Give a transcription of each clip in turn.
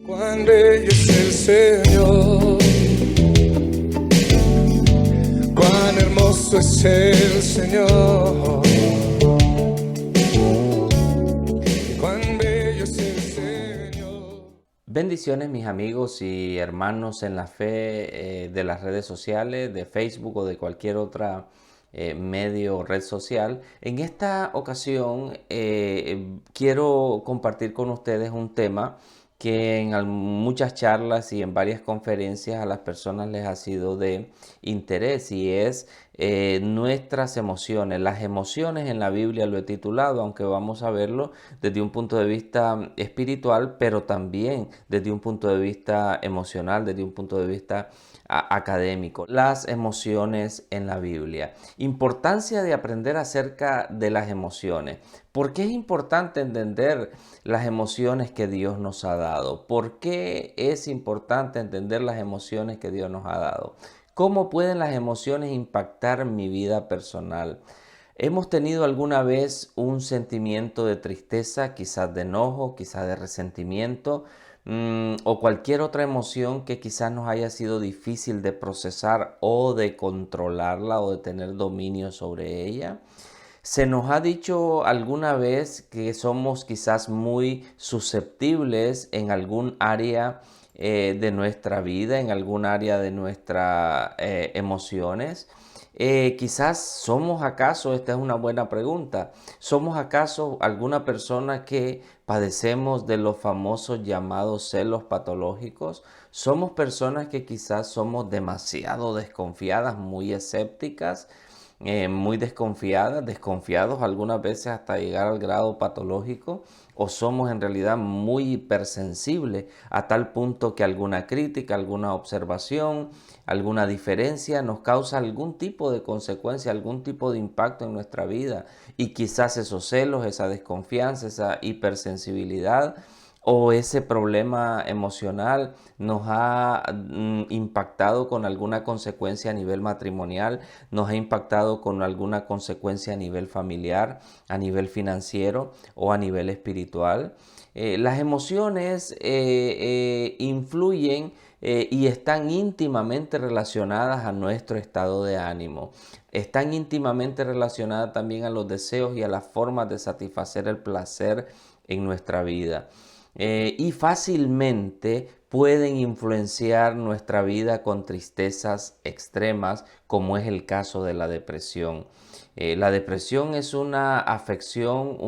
Cuán bello es el Señor, cuán hermoso es el Señor, cuán bello es el Señor. Bendiciones mis amigos y hermanos en la fe de las redes sociales, de Facebook o de cualquier otra medio o red social. En esta ocasión quiero compartir con ustedes un tema que en muchas charlas y en varias conferencias a las personas les ha sido de interés, y es nuestras emociones. Las emociones en la Biblia lo he titulado, aunque vamos a verlo desde un punto de vista espiritual, pero también desde un punto de vista emocional, desde un punto de vista académico. Las emociones en la Biblia. Importancia de aprender acerca de las emociones. ¿Por qué es importante entender las emociones que Dios nos ha dado? ¿Por qué es importante entender las emociones que Dios nos ha dado? ¿Cómo pueden las emociones impactar mi vida personal? ¿Hemos tenido alguna vez un sentimiento de tristeza, quizás de enojo, quizás de resentimiento, o cualquier otra emoción que quizás nos haya sido difícil de procesar o de controlarla o de tener dominio sobre ella? ¿Se nos ha dicho alguna vez que somos quizás muy susceptibles en algún área de nuestra vida, en algún área de nuestras emociones? Quizás somos acaso, esta es una buena pregunta, ¿somos acaso alguna persona que padecemos de los famosos llamados celos patológicos? ¿Somos personas que quizás somos demasiado desconfiadas, muy escépticas? Muy desconfiados algunas veces hasta llegar al grado patológico, o somos en realidad muy hipersensibles a tal punto que alguna crítica, alguna observación, alguna diferencia nos causa algún tipo de consecuencia, algún tipo de impacto en nuestra vida, y quizás esos celos, esa desconfianza, esa hipersensibilidad o ese problema emocional nos ha impactado con alguna consecuencia a nivel matrimonial, nos ha impactado con alguna consecuencia a nivel familiar, a nivel financiero o a nivel espiritual. Las emociones influyen y están íntimamente relacionadas a nuestro estado de ánimo. Están íntimamente relacionadas también a los deseos y a las formas de satisfacer el placer en nuestra vida. Y fácilmente pueden influenciar nuestra vida con tristezas extremas, como es el caso de la depresión. La depresión es una afección,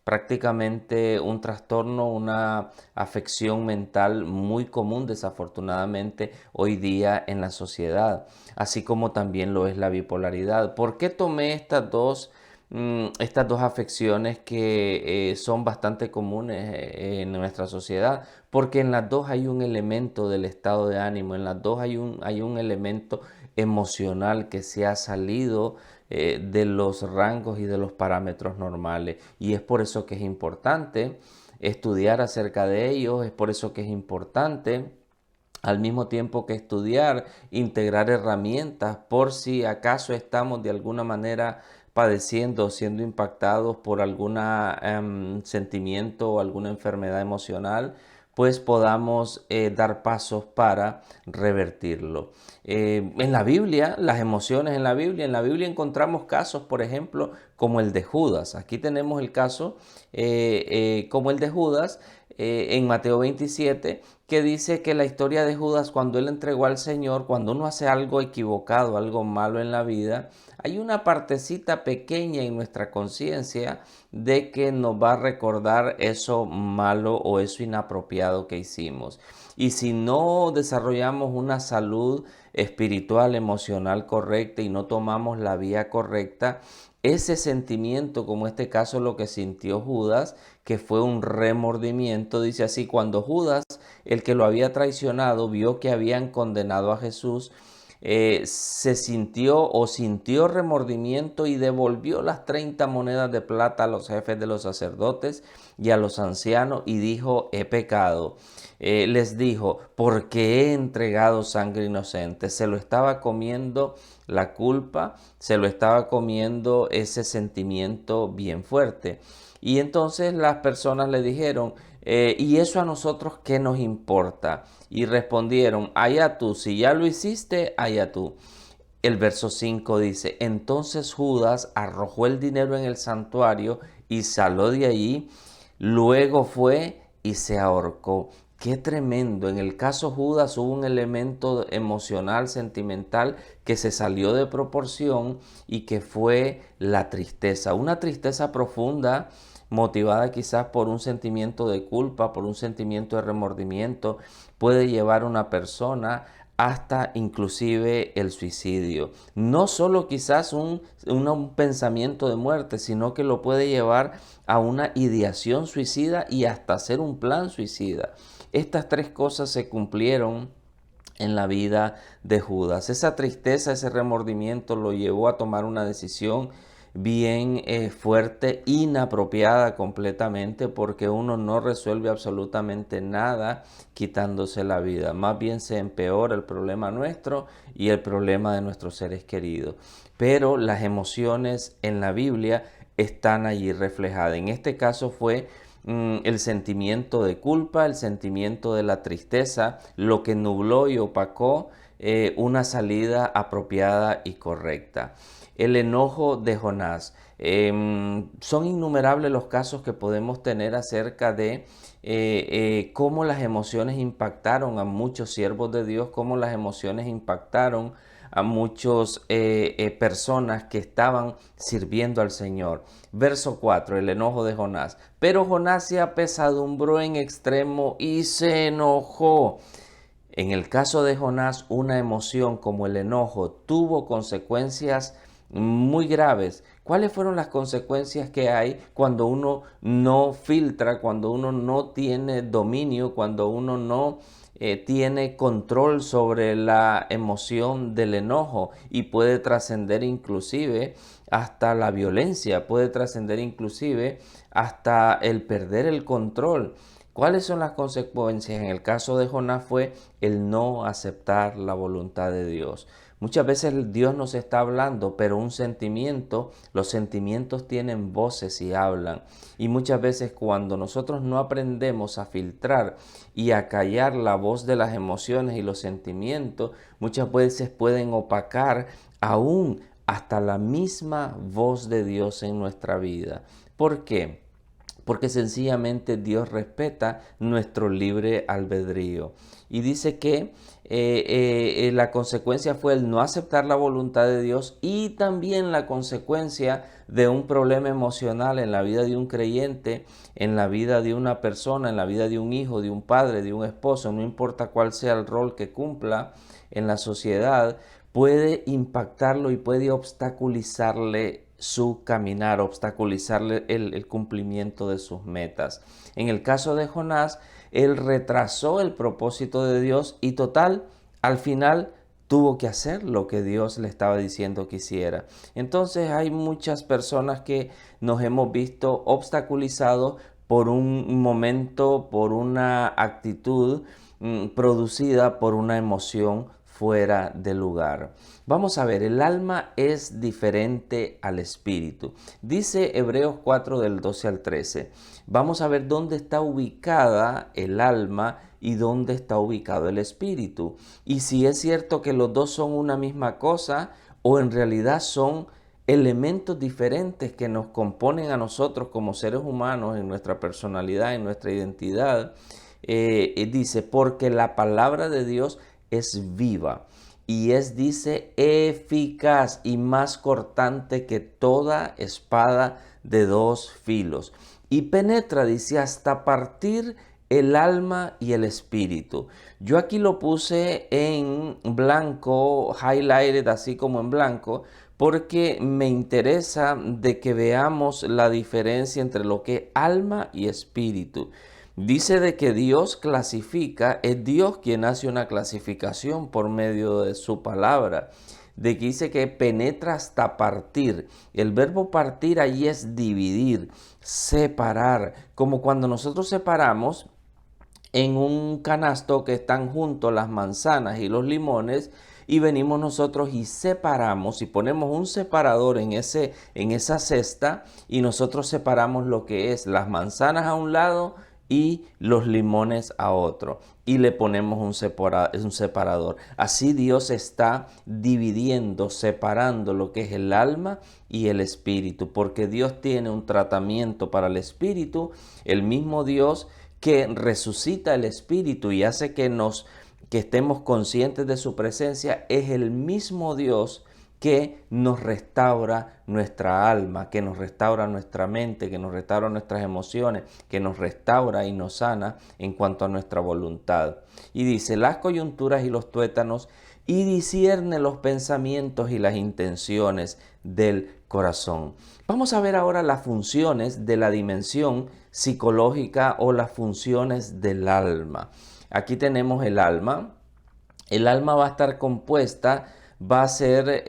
prácticamente un trastorno, una afección mental muy común, desafortunadamente, hoy día en la sociedad, así como también lo es la bipolaridad. ¿Por qué tomé estas dos afecciones que son bastante comunes en nuestra sociedad? Porque en las dos hay un elemento del estado de ánimo, en las dos hay un elemento emocional que se ha salido de los rangos y de los parámetros normales, y es por eso que es importante estudiar acerca de ellos, es por eso que es importante al mismo tiempo que estudiar, integrar herramientas por si acaso estamos de alguna manera padeciendo o siendo impactados por algún sentimiento o alguna enfermedad emocional, pues podamos dar pasos para revertirlo. En la Biblia, las emociones en la Biblia encontramos casos, por ejemplo, como el de Judas. Aquí tenemos el caso como el de Judas en Mateo 27, que dice que la historia de Judas, cuando él entregó al Señor, cuando uno hace algo equivocado, algo malo en la vida, hay una partecita pequeña en nuestra conciencia de que nos va a recordar eso malo o eso inapropiado que hicimos. Y si no desarrollamos una salud espiritual, emocional correcta y no tomamos la vía correcta, ese sentimiento, como este caso lo que sintió Judas, que fue un remordimiento, dice así: cuando Judas, el que lo había traicionado, vio que habían condenado a Jesús, se sintió remordimiento y devolvió las 30 monedas de plata a los jefes de los sacerdotes y a los ancianos y dijo: he pecado. Les dijo: porque he entregado sangre inocente. Se lo estaba comiendo la culpa, se lo estaba comiendo ese sentimiento bien fuerte. Y entonces las personas le dijeron: ¿Y eso a nosotros qué nos importa? Y respondieron, allá tú, si ya lo hiciste, allá tú. El verso 5 dice, entonces Judas arrojó el dinero en el santuario y salió de allí, luego fue y se ahorcó. Qué tremendo. En el caso Judas hubo un elemento emocional, sentimental, que se salió de proporción y que fue la tristeza. Una tristeza profunda, motivada quizás por un sentimiento de culpa, por un sentimiento de remordimiento, puede llevar a una persona hasta inclusive el suicidio. No solo quizás un pensamiento de muerte, sino que lo puede llevar a una ideación suicida y hasta hacer un plan suicida. Estas tres cosas se cumplieron en la vida de Judas. Esa tristeza, ese remordimiento lo llevó a tomar una decisión bien fuerte, inapropiada completamente, porque uno no resuelve absolutamente nada quitándose la vida. Más bien se empeora el problema nuestro y el problema de nuestros seres queridos. Pero las emociones en la Biblia están allí reflejadas. En este caso fue el sentimiento de culpa, el sentimiento de la tristeza, lo que nubló y opacó una salida apropiada y correcta. El enojo de Jonás. Son innumerables los casos que podemos tener acerca de cómo las emociones impactaron a muchos siervos de Dios, cómo las emociones impactaron a muchas personas que estaban sirviendo al Señor. Verso 4, el enojo de Jonás. Pero Jonás se apesadumbró en extremo y se enojó. En el caso de Jonás, una emoción como el enojo tuvo consecuencias muy graves. ¿Cuáles fueron las consecuencias que hay cuando uno no filtra, cuando uno no tiene dominio, cuando uno no tiene control sobre la emoción del enojo y puede trascender inclusive hasta la violencia, puede trascender inclusive hasta el perder el control? ¿Cuáles son las consecuencias? En el caso de Jonás fue el no aceptar la voluntad de Dios. Muchas veces Dios nos está hablando, pero un sentimiento, los sentimientos tienen voces y hablan. Y muchas veces cuando nosotros no aprendemos a filtrar y a callar la voz de las emociones y los sentimientos, muchas veces pueden opacar aún hasta la misma voz de Dios en nuestra vida. ¿Por qué? Porque sencillamente Dios respeta nuestro libre albedrío. Y dice que la consecuencia fue el no aceptar la voluntad de Dios y también la consecuencia de un problema emocional en la vida de un creyente, en la vida de una persona, en la vida de un hijo, de un padre, de un esposo, no importa cuál sea el rol que cumpla en la sociedad, puede impactarlo y puede obstaculizarle su caminar, obstaculizarle el cumplimiento de sus metas. En el caso de Jonás, él retrasó el propósito de Dios y total, al final tuvo que hacer lo que Dios le estaba diciendo que hiciera. Entonces hay muchas personas que nos hemos visto obstaculizados por un momento, por una actitud producida por una emoción fuera de lugar. Vamos a ver, el alma es diferente al espíritu. Dice Hebreos 4 del 12 al 13. Vamos a ver dónde está ubicada el alma y dónde está ubicado el espíritu. Y si es cierto que los dos son una misma cosa o en realidad son elementos diferentes que nos componen a nosotros como seres humanos en nuestra personalidad, en nuestra identidad. Dice, porque la palabra de Dios es viva y es, dice, eficaz y más cortante que toda espada de dos filos. Y penetra, dice, hasta partir el alma y el espíritu. Yo aquí lo puse en blanco, highlighted así como en blanco, porque me interesa de que veamos la diferencia entre lo que es alma y espíritu. Dice de que Dios clasifica, es Dios quien hace una clasificación por medio de su palabra. De que dice que penetra hasta partir. El verbo partir allí es dividir, separar. Como cuando nosotros separamos en un canasto que están juntos las manzanas y los limones, y venimos nosotros y separamos y ponemos un separador en esa cesta y nosotros separamos lo que es las manzanas a un lado y los limones a otro y le ponemos un separador. Así Dios está dividiendo, separando lo que es el alma y el espíritu, porque Dios tiene un tratamiento para el espíritu, el mismo Dios que resucita el espíritu y hace que estemos conscientes de su presencia, es el mismo Dios que nos restaura nuestra alma, que nos restaura nuestra mente, que nos restaura nuestras emociones, que nos restaura y nos sana en cuanto a nuestra voluntad. Y dice, las coyunturas y los tuétanos, y discierne los pensamientos y las intenciones del corazón. Vamos a ver ahora las funciones de la dimensión psicológica o las funciones del alma. Aquí tenemos el alma. El alma va a estar compuesta, va a ser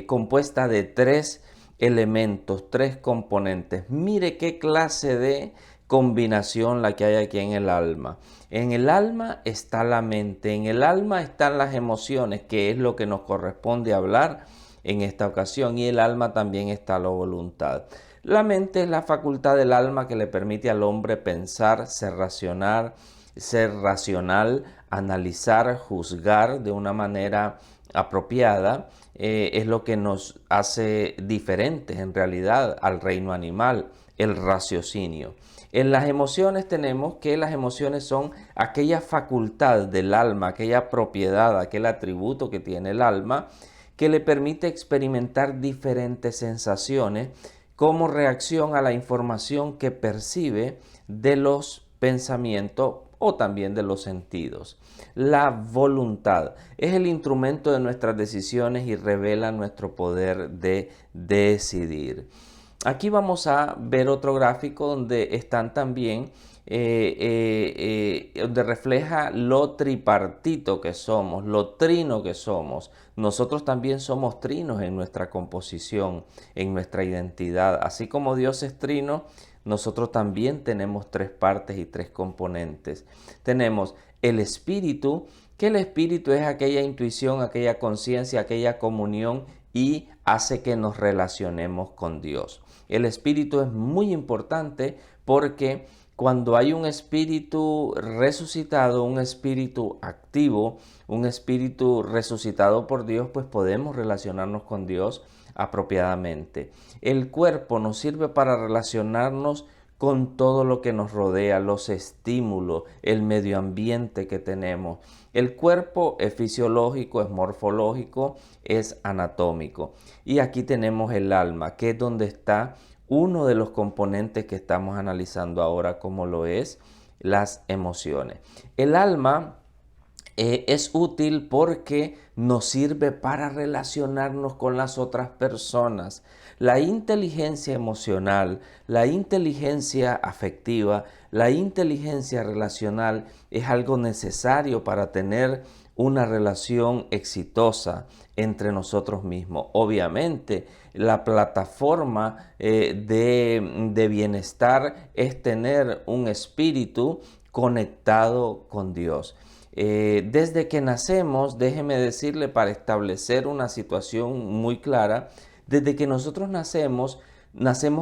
compuesta de 3 elementos, 3 componentes. Mire qué clase de combinación la que hay aquí en el alma. En el alma está la mente, en el alma están las emociones, que es lo que nos corresponde hablar en esta ocasión, y el alma también está la voluntad. La mente es la facultad del alma que le permite al hombre pensar, ser racional, analizar, juzgar de una manera apropiada. Es lo que nos hace diferentes en realidad al reino animal, el raciocinio. En las emociones tenemos que las emociones son aquella facultad del alma, aquella propiedad, aquel atributo que tiene el alma que le permite experimentar diferentes sensaciones como reacción a la información que percibe de los pensamientos o también de los sentidos. La voluntad es el instrumento de nuestras decisiones y revela nuestro poder de decidir. Aquí vamos a ver otro gráfico donde están también, donde refleja lo tripartito que somos, lo trino que somos. Nosotros también somos trinos en nuestra composición, en nuestra identidad. Así como Dios es trino, nosotros también tenemos 3 partes y 3 componentes. Tenemos el espíritu, que el espíritu es aquella intuición, aquella conciencia, aquella comunión y hace que nos relacionemos con Dios. El espíritu es muy importante porque cuando hay un espíritu resucitado, un espíritu activo, un espíritu resucitado por Dios, pues podemos relacionarnos con Dios apropiadamente. El cuerpo nos sirve para relacionarnos con todo lo que nos rodea, los estímulos, el medio ambiente que tenemos. El cuerpo es fisiológico, es morfológico, es anatómico. Y aquí tenemos el alma, que es donde está uno de los componentes que estamos analizando ahora, como lo es las emociones. El alma es útil porque nos sirve para relacionarnos con las otras personas. La inteligencia emocional, la inteligencia afectiva, la inteligencia relacional es algo necesario para tener una relación exitosa entre nosotros mismos. Obviamente, la plataforma de bienestar es tener un espíritu conectado con Dios. Desde que nacemos, déjeme decirle para establecer una situación muy clara, desde que nosotros nacemos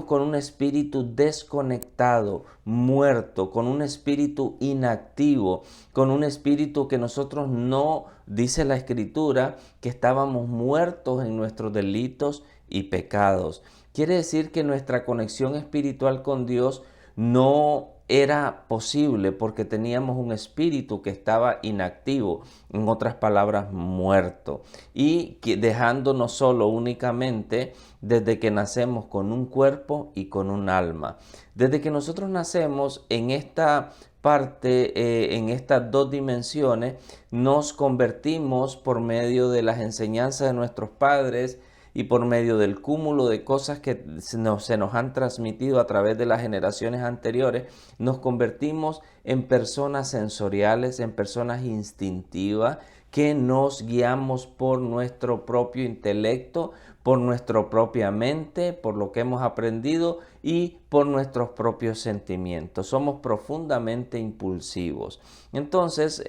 con un espíritu desconectado, muerto, con un espíritu inactivo, con un espíritu que nosotros no, dice la Escritura, que estábamos muertos en nuestros delitos y pecados. Quiere decir que nuestra conexión espiritual con Dios no era posible porque teníamos un espíritu que estaba inactivo, en otras palabras, muerto, y dejándonos solo únicamente desde que nacemos con un cuerpo y con un alma. Desde que nosotros nacemos en esta parte, en estas 2 dimensiones, nos convertimos por medio de las enseñanzas de nuestros padres y por medio del cúmulo de cosas que se nos han transmitido a través de las generaciones anteriores, nos convertimos en personas sensoriales, en personas instintivas, que nos guiamos por nuestro propio intelecto, por nuestra propia mente, por lo que hemos aprendido y por nuestros propios sentimientos. Somos profundamente impulsivos. Entonces,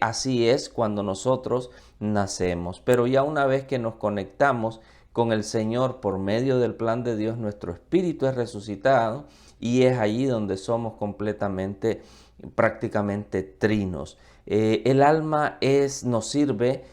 así es cuando nosotros nacemos. Pero ya una vez que nos conectamos con el Señor por medio del plan de Dios, nuestro espíritu es resucitado y es allí donde somos prácticamente trinos. El alma nos sirve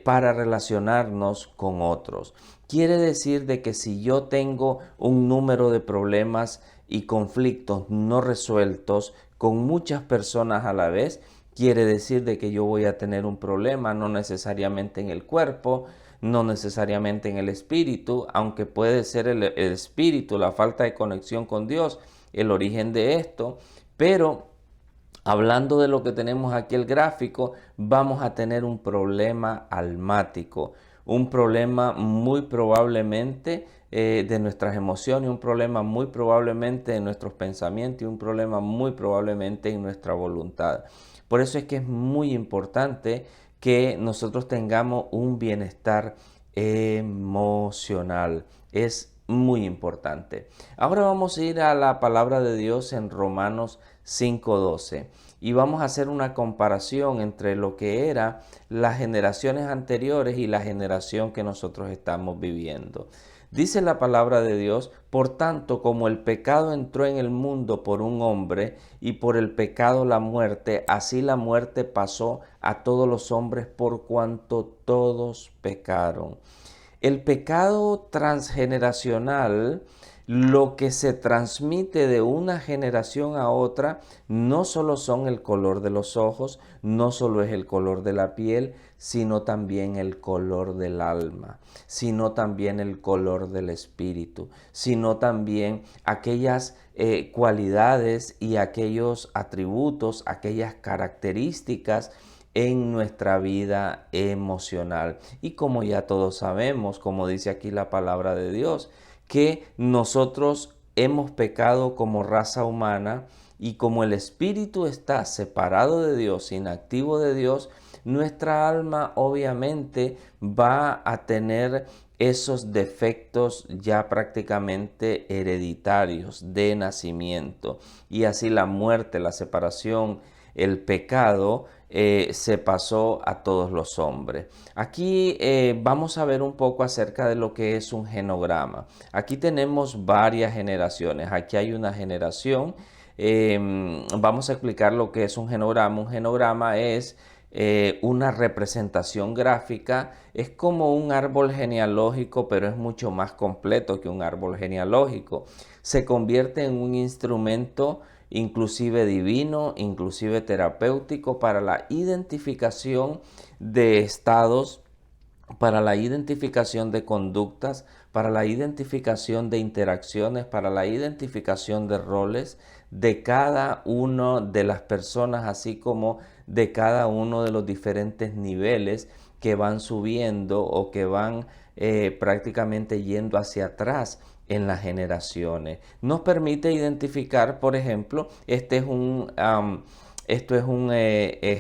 para relacionarnos con otros. Quiere decir de que si yo tengo un número de problemas y conflictos no resueltos con muchas personas a la vez, quiere decir de que yo voy a tener un problema, no necesariamente en el cuerpo, no necesariamente en el espíritu, aunque puede ser el espíritu, la falta de conexión con Dios, el origen de esto, pero hablando de lo que tenemos aquí el gráfico, vamos a tener un problema almático, un problema muy probablemente de nuestras emociones, un problema muy probablemente de nuestros pensamientos y un problema muy probablemente en nuestra voluntad. Por eso es que es muy importante que nosotros tengamos un bienestar emocional. Es muy importante. Ahora vamos a ir a la palabra de Dios en Romanos 5:12 y vamos a hacer una comparación entre lo que eran las generaciones anteriores y la generación que nosotros estamos viviendo. Dice la palabra de Dios: por tanto, como el pecado entró en el mundo por un hombre y por el pecado la muerte, así la muerte pasó a todos los hombres por cuanto todos pecaron. El pecado transgeneracional, lo que se transmite de una generación a otra, no solo son el color de los ojos, no solo es el color de la piel, sino también el color del alma, sino también el color del espíritu, sino también aquellas cualidades y aquellos atributos, aquellas características en nuestra vida emocional. Y como ya todos sabemos, como dice aquí la palabra de Dios, que nosotros hemos pecado como raza humana y como el espíritu está separado de Dios, inactivo de Dios, nuestra alma obviamente va a tener esos defectos ya prácticamente hereditarios de nacimiento. Y así la muerte, la separación, el pecado se pasó a todos los hombres. Aquí vamos a ver un poco acerca de lo que es un genograma. Aquí tenemos varias generaciones. Aquí hay una generación. Vamos a explicar lo que es un genograma. Un genograma es una representación gráfica. Es como un árbol genealógico, pero es mucho más completo que un árbol genealógico. Se convierte en un instrumento inclusive divino, inclusive terapéutico para la identificación de estados, para la identificación de conductas, para la identificación de interacciones, para la identificación de roles de cada una de las personas, así como de cada uno de los diferentes niveles que van subiendo o que van prácticamente yendo hacia atrás en las generaciones. Nos permite identificar, por ejemplo, esto es un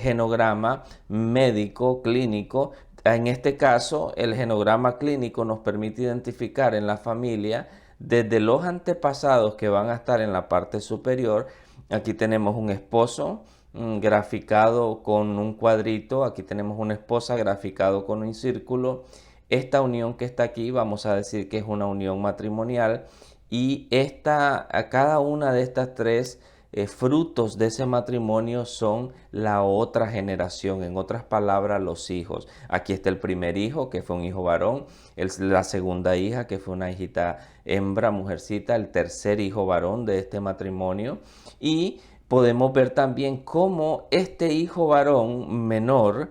genograma médico, clínico. En este caso, el genograma clínico nos permite identificar en la familia desde los antepasados que van a estar en la parte superior. Aquí tenemos un esposo graficado con un cuadrito, aquí tenemos una esposa graficado con un círculo. Esta unión que está aquí vamos a decir que es una unión matrimonial y a cada una de estas tres frutos de ese matrimonio son la otra generación, en otras palabras, los hijos. Aquí está el primer hijo, que fue un hijo varón, la segunda hija, que fue una hijita hembra, mujercita, el tercer hijo varón de este matrimonio. Y podemos ver también cómo este hijo varón menor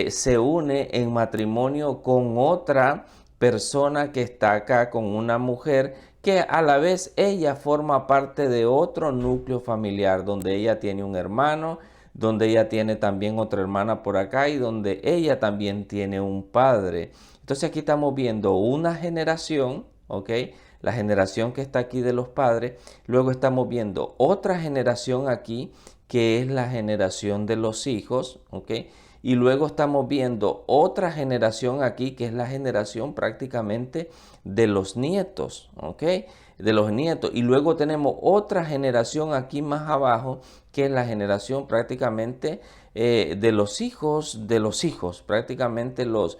se une en matrimonio con otra persona que está acá, con una mujer que a la vez ella forma parte de otro núcleo familiar, donde ella tiene un hermano, donde ella tiene también otra hermana por acá y donde ella también tiene un padre. Entonces aquí estamos viendo una generación, ¿ok? La generación que está aquí de los padres. Luego estamos viendo otra generación aquí, que es la generación de los hijos, ¿ok? Y luego estamos viendo otra generación aquí, que es la generación prácticamente de los nietos, ¿ok? De los nietos. Y luego tenemos otra generación aquí más abajo, que es la generación prácticamente de los hijos, prácticamente los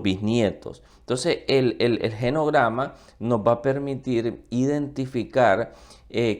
bisnietos. Entonces el genograma nos va a permitir identificar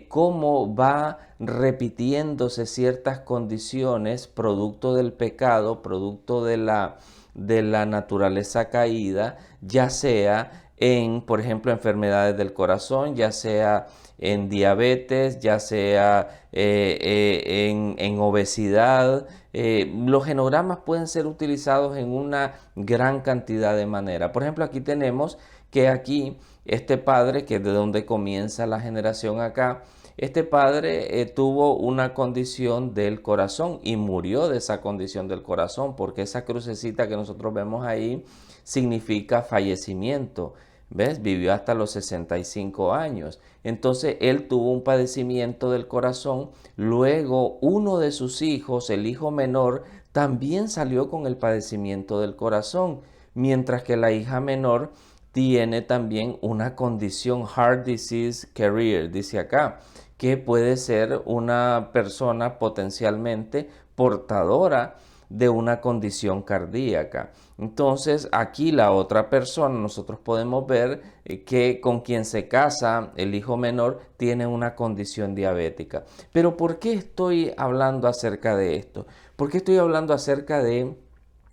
cómo va repitiéndose ciertas condiciones producto del pecado, producto de la naturaleza caída, ya sea en, por ejemplo, enfermedades del corazón, ya sea en diabetes, ya sea en obesidad. Los genogramas pueden ser utilizados en una gran cantidad de maneras. Por ejemplo, aquí tenemos que aquí este padre, que es de donde comienza la generación acá, este padre tuvo una condición del corazón y murió de esa condición del corazón, porque esa crucecita que nosotros vemos ahí significa fallecimiento. ¿Ves? Vivió hasta los 65 años. Entonces él tuvo un padecimiento del corazón. Luego uno de sus hijos, el hijo menor, también salió con el padecimiento del corazón, mientras que la hija menor tiene también una condición heart disease carrier, dice acá, que puede ser una persona potencialmente portadora de una condición cardíaca. Entonces aquí la otra persona, nosotros podemos ver que con quien se casa el hijo menor tiene una condición diabética. Pero ¿por qué estoy hablando acerca de esto? ¿Por qué estoy hablando acerca de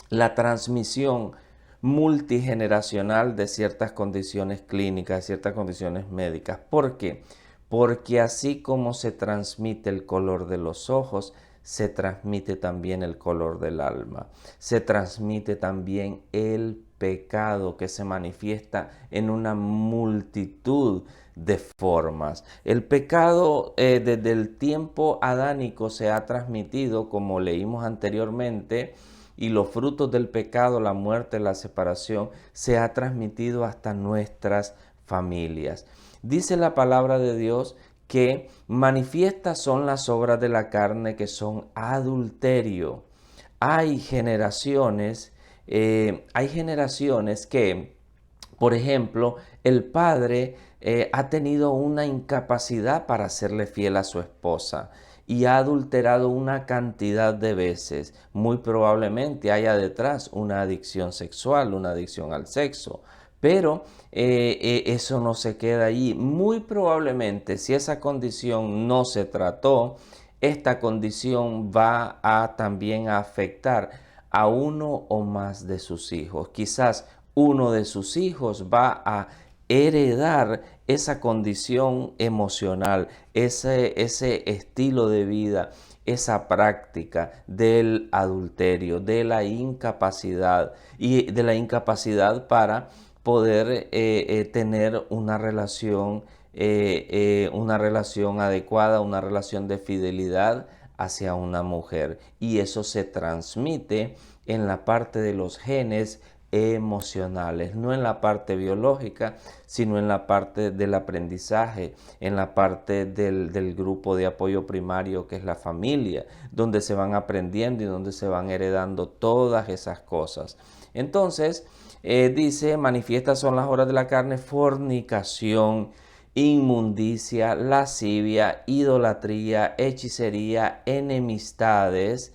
la transmisión multigeneracional de ciertas condiciones clínicas, de ciertas condiciones médicas? ¿Por qué? Porque así como se transmite el color de los ojos, se transmite también el color del alma, se transmite también el pecado que se manifiesta en una multitud de formas. El pecado desde el tiempo adánico se ha transmitido, como leímos anteriormente, y los frutos del pecado, la muerte, la separación, se ha transmitido hasta nuestras familias. Dice la palabra de Dios que manifiestas son las obras de la carne, que son adulterio. Hay generaciones que, por ejemplo, el padre ha tenido una incapacidad para serle fiel a su esposa y ha adulterado una cantidad de veces. Muy probablemente haya detrás una adicción sexual, una adicción al sexo. Pero eso no se queda ahí. Muy probablemente, si esa condición no se trató, esta condición va a también a afectar a uno o más de sus hijos. Quizás uno de sus hijos va a heredar esa condición emocional, ese estilo de vida, esa práctica del adulterio, de la incapacidad y de la incapacidad para poder tener una relación adecuada, una relación de fidelidad hacia una mujer. Y eso se transmite en la parte de los genes emocionales, no en la parte biológica, sino en la parte del aprendizaje, en la parte del grupo de apoyo primario que es la familia, donde se van aprendiendo y donde se van heredando todas esas cosas. Entonces, dice, manifiestas son las obras de la carne: fornicación, inmundicia, lascivia, idolatría, hechicería, enemistades,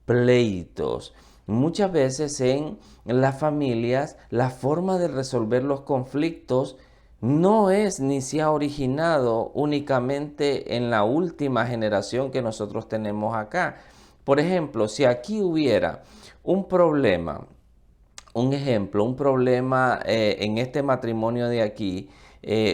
pleitos. Muchas veces en las familias la forma de resolver los conflictos no es ni se ha originado únicamente en la última generación que nosotros tenemos acá. Por ejemplo, si aquí hubiera un problema, un ejemplo, un problema en este matrimonio de aquí,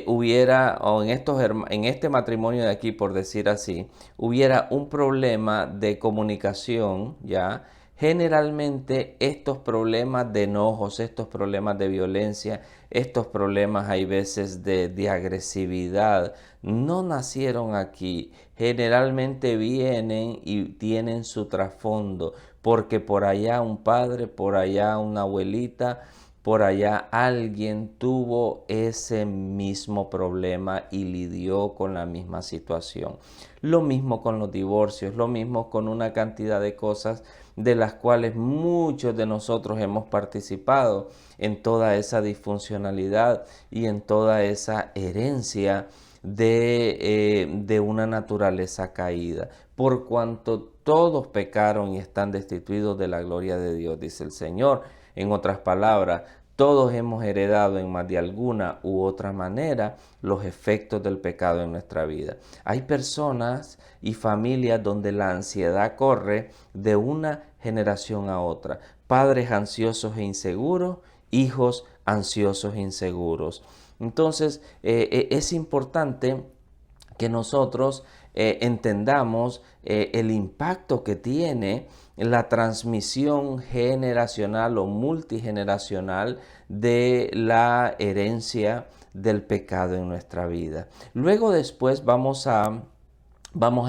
hubiera, o en este matrimonio de aquí, por decir así, hubiera un problema de comunicación, ¿ya? Generalmente estos problemas de enojos, estos problemas de violencia, estos problemas hay veces de agresividad, no nacieron aquí. Generalmente vienen y tienen su trasfondo, porque por allá un padre, por allá una abuelita, por allá alguien tuvo ese mismo problema y lidió con la misma situación. Lo mismo con los divorcios, lo mismo con una cantidad de cosas de las cuales muchos de nosotros hemos participado en toda esa disfuncionalidad y en toda esa herencia de una naturaleza caída. Por cuanto todos pecaron y están destituidos de la gloria de Dios, dice el Señor. En otras palabras, Todos hemos heredado en más de alguna u otra manera los efectos del pecado en nuestra vida. Hay personas y familias donde la ansiedad corre de una generación a otra. Padres ansiosos e inseguros, hijos ansiosos e inseguros. Entonces, es importante que nosotros entendamos el impacto que tiene la transmisión generacional o multigeneracional de la herencia del pecado en nuestra vida. Luego después vamos a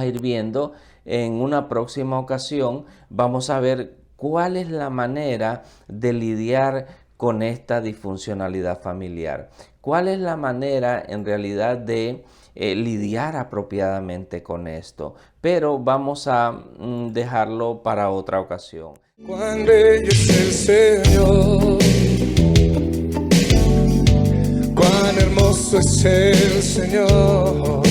ir viendo en una próxima ocasión, vamos a ver cuál es la manera de lidiar con esta disfuncionalidad familiar. ¿Cuál es la manera en realidad de lidiar apropiadamente con esto? Pero vamos a dejarlo para otra ocasión. Cuán bello es el Señor, cuán hermoso es el Señor.